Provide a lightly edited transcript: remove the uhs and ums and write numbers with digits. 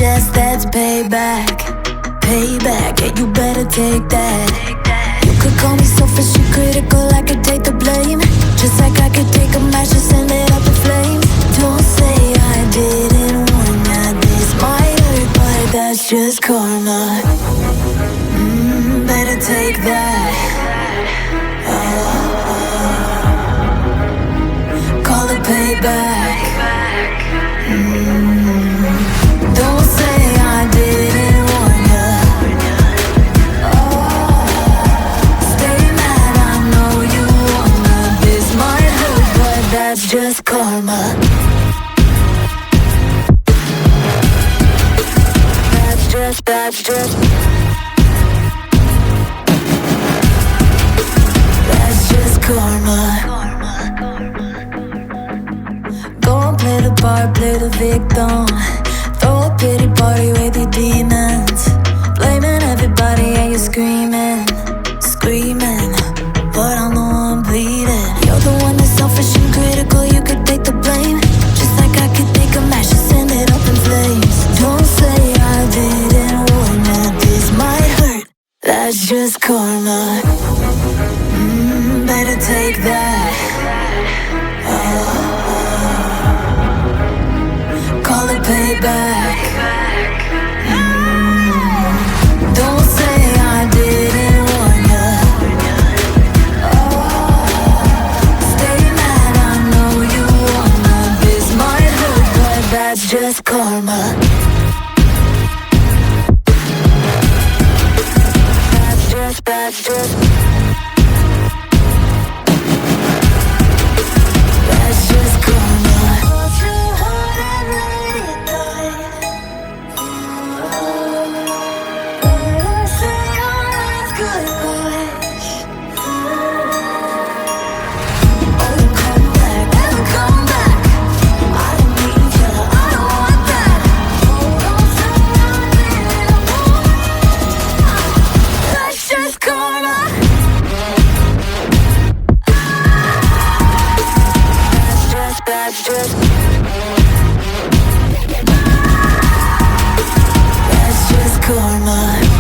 just that's payback. Payback, yeah, you better take that. You could call me selfish and critical, I could take the blame. Just like I could take a match and send it up in flames. Don't say I didn't warn ya, this might hurt, but that's just karma. Better take that. Call it payback. Don't say I didn't warn ya. Stay mad, I know you wanna. This might hurt, but that's just karma. That's just karma. Go and play the part, play the victim. Throw a pity party with your demons. Blaming everybody and you're screaming, screaming, but I'm the one bleeding. You're the one that's selfish and critical, you could take the blame. Just like I could take a match and send it up in flames. Don't say I didn't warn ya, this might hurt, that's just karma. Better take that. Call it payback. Don't say I didn't warn ya. Stay mad, I know you wanna. This might hurt, but that's just karma. That's just that's just karma.